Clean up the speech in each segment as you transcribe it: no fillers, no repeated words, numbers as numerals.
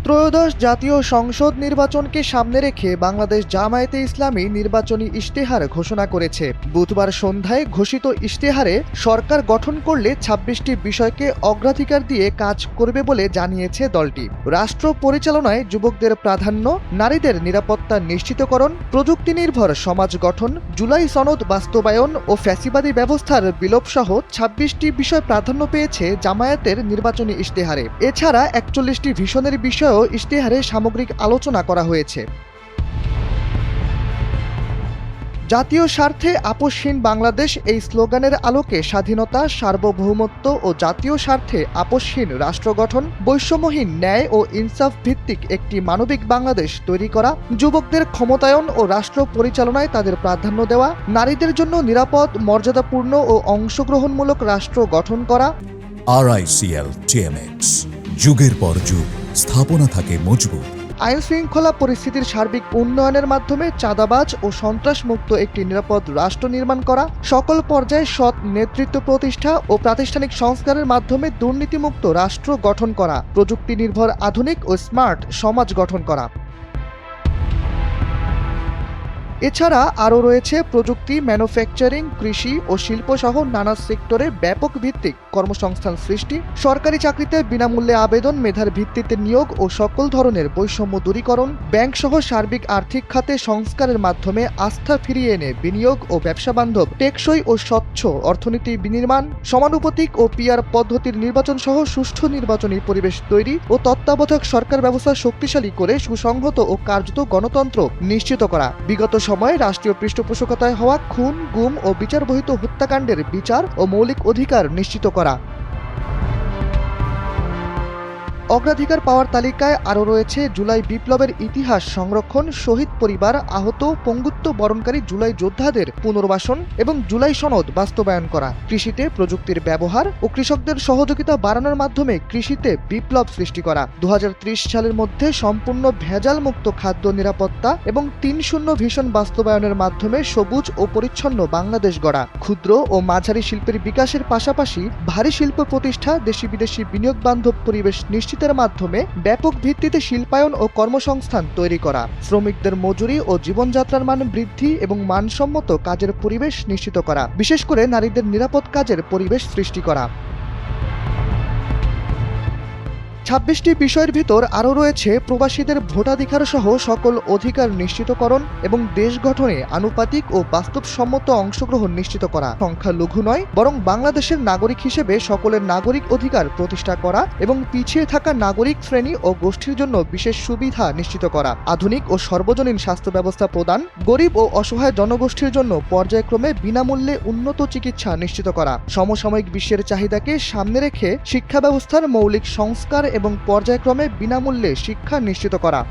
ত্রয়োদশ জাতীয় সংসদ নির্বাচনকে সামনে রেখে বাংলাদেশ জামায়াতে ইসলামী নির্বাচনী ইশতেহার ঘোষণা করেছে। বুধবার সন্ধ্যায় ঘোষিত ইশতেহারে সরকার গঠন করলে ২৬টি বিষয়কে অগ্রাধিকার দিয়ে কাজ করবে বলে জানিয়েছে দলটি। রাষ্ট্র পরিচালনায় যুবকদের প্রাধান্য, নারীদের নিরাপত্তা নিশ্চিতকরণ, প্রযুক্তি নির্ভর সমাজ গঠন, জুলাই সনদ বাস্তবায়ন ও ফ্যাসিবাদী ব্যবস্থার বিলোপসহ ২৬টি বিষয় প্রাধান্য পেয়েছে জামায়াতের নির্বাচনী ইশতেহারে। এছাড়া ৪১টি ভিশনের বিষয় ইশতেহারে সামগ্রিক আলোচনা করা হয়েছে। জাতীয় স্বার্থে আপোষহীন বাংলাদেশ এই স্লোগানের আলোকে স্বাধীনতা, সার্বভৌমত্ব ও জাতীয় স্বার্থে আপোষহীন রাষ্ট্র গঠন, বৈষম্যহীন ন্যায় ও ইনসাফ ভিত্তিক একটি মানবিক বাংলাদেশ তৈরি করা, যুবকদের ক্ষমতায়ন ও রাষ্ট্র পরিচালনায় তাদের প্রাধান্য দেওয়া, নারীদের জন্য নিরাপদ, মর্যাদাপূর্ণ ও অংশগ্রহণমূলক রাষ্ট্র গঠন করা। RICL TMX, যুগের পর যুগ স্থাপনা থাকে মজবুত। আইন শৃঙ্খলা পরিস্থিতির সার্বিক উন্নয়নের মাধ্যমে চাঁদাবাজ ও সন্ত্রাসমুক্ত একটি নিরাপদ রাষ্ট্র নির্মাণ করা, সকল পর্যায়ে সৎ নেতৃত্ব প্রতিষ্ঠা ও প্রাতিষ্ঠানিক সংস্কারের মাধ্যমে দুর্নীতিমুক্ত রাষ্ট্র গঠন করা, প্রযুক্তি নির্ভর আধুনিক ও স্মার্ট সমাজ গঠন করা। এছাড়া আরও রয়েছে প্রযুক্তি, ম্যানুফ্যাকচারিং, কৃষি ও শিল্পসহ নানা সেক্টরে ব্যাপক ভিত্তিক কর্মসংস্থান সৃষ্টি, সরকারি চাকরিতে বিনামূল্যে আবেদন, মেধার ভিত্তিতে নিয়োগ ও সকল ধরনের বৈষম্য দূরীকরণ, ব্যাংকসহ সার্বিক আর্থিক খাতে সংস্কারের মাধ্যমে আস্থা ফিরিয়ে এনে বিনিয়োগ ও ব্যবসাবান্ধব, টেকসই ও স্বচ্ছ অর্থনীতি বিনির্মাণ, সমানুপাতিক ও পিআর পদ্ধতির নির্বাচন সহ সুষ্ঠু নির্বাচনী পরিবেশ তৈরি ও তত্ত্বাবধায়ক সরকার ব্যবস্থা শক্তিশালী করে সুসংহত ও কার্যত গণতন্ত্র নিশ্চিত করা। বিগত সময়ে রাষ্ট্রীয় পৃষ্ঠপোষকতায় হওয়া খুন, গুম ও বিচারবহিত হত্যাকাণ্ডের বিচার ও মৌলিক অধিকার নিশ্চিত করা। অগ্রাধিকার পাওয়ার তালিকায় আরও রয়েছে জুলাই বিপ্লবের ইতিহাস সংরক্ষণ, শহীদ পরিবার, আহত, পঙ্গুত্ব বরণকারী জুলাই যোদ্ধাদের পুনর্বাসন এবং জুলাই সনদ বাস্তবায়ন করা, কৃষিতে প্রযুক্তির ব্যবহার ও কৃষকদের সহযোগিতা বাড়ানোর মাধ্যমে কৃষিতে বিপ্লব সৃষ্টি করা, ২০৩০ সালের মধ্যে সম্পূর্ণ ভেজালমুক্ত খাদ্য নিরাপত্তা এবং ৩-০ ভিশন বাস্তবায়নের মাধ্যমে সবুজ ও পরিচ্ছন্ন বাংলাদেশ গড়া, ক্ষুদ্র ও মাঝারি শিল্পের বিকাশের পাশাপাশি ভারী শিল্প প্রতিষ্ঠা, দেশি বিদেশি বিনিয়োগ বান্ধব পরিবেশ নিশ্চিতের মাধ্যমে ব্যাপক ভিত্তিতে শিল্পায়ন ও কর্মসংস্থান তৈরি করা, শ্রমিকদের মজুরি ও জীবনযাত্রার মান বৃদ্ধি এবং মানসম্মত কাজের পরিবেশ নিশ্চিত করা, বিশেষ করে নারীদের নিরাপদ কাজের পরিবেশ সৃষ্টি করা। ২৬টি বিষয়ের ভিতর আরও রয়েছে প্রবাসীদের ভোটাধিকার সহ সকল অধিকার নিশ্চিতকরণ এবং দেশ গঠনে আনুপাতিক ও বাস্তবসম্মত অংশগ্রহণ নিশ্চিত করা, সংখ্যালঘু নয় বরং বাংলাদেশের নাগরিক হিসেবে সকলের নাগরিক অধিকার প্রতিষ্ঠা করা এবং পিছিয়ে থাকা নাগরিক শ্রেণী ও গোষ্ঠীর জন্য বিশেষ সুবিধা নিশ্চিত করা, আধুনিক ও সর্বজনীন স্বাস্থ্য ব্যবস্থা প্রদান, গরিব ও অসহায় জনগোষ্ঠীর জন্য পর্যায়ক্রমে বিনামূল্যে উন্নত চিকিৎসা নিশ্চিত করা, সমসাময়িক বিশ্বের চাহিদাকে সামনে রেখে শিক্ষা ব্যবস্থার মৌলিক সংস্কার এবং পর্যায়ক্রমে বিনামূল্যে শিক্ষা নিশ্চিত করা।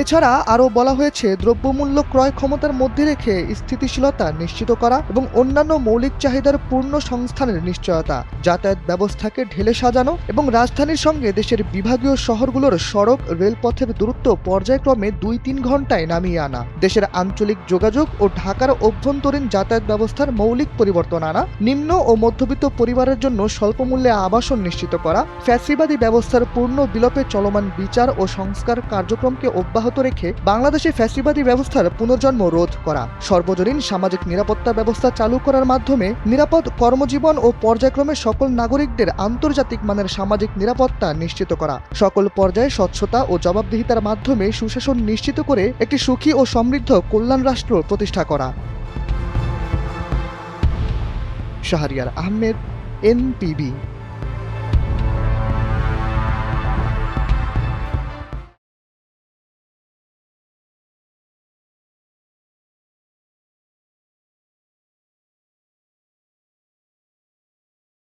এছাড়া আরও বলা হয়েছে দ্রব্যমূল্য ক্রয় ক্ষমতার মধ্যে রেখে স্থিতিশীলতা নিশ্চিত করা এবং অন্যান্য মৌলিক চাহিদার পূর্ণ সংস্থানের নিশ্চয়তা, যাতায়াত ব্যবস্থাকে ঢেলে সাজানো এবং রাজধানীর সঙ্গে দেশের বিভাগীয় শহরগুলোর সড়ক রেলপথের দূরত্ব পর্যায়ক্রমে ২-৩ ঘন্টায় নামিয়ে আনা, দেশের আঞ্চলিক যোগাযোগ ও ঢাকার অভ্যন্তরীণ যাতায়াত ব্যবস্থার মৌলিক পরিবর্তন আনা, নিম্ন ও মধ্যবিত্ত পরিবারের জন্য স্বল্পমূল্যে আবাসন নিশ্চিত করা, ফ্যাসিবাদী ব্যবস্থার পূর্ণ বিলোপে চলমান বিচার ও সংস্কার কার্যক্রমকে অব্যাহত রেখে বাংলাদেশে ফ্যাসিবাদী ব্যবস্থার পুনর্জন্ম রোধ করা, সর্বজনীন সামাজিক নিরাপত্তা ব্যবস্থা চালু করার মাধ্যমে নিরাপদ কর্মজীবন ও পর্যায়ক্রমে সকল নাগরিকদের আন্তর্জাতিক মানের সামাজিক নিরাপত্তা নিশ্চিত করা, সকল পর্যায়ে স্বচ্ছতা ও জবাবদিহিতার মাধ্যমে সুশাসন নিশ্চিত করে একটি সুখী ও সমৃদ্ধ কল্যাণ রাষ্ট্র প্রতিষ্ঠা করা। শাহরিয়ার আহমেদ, NPB।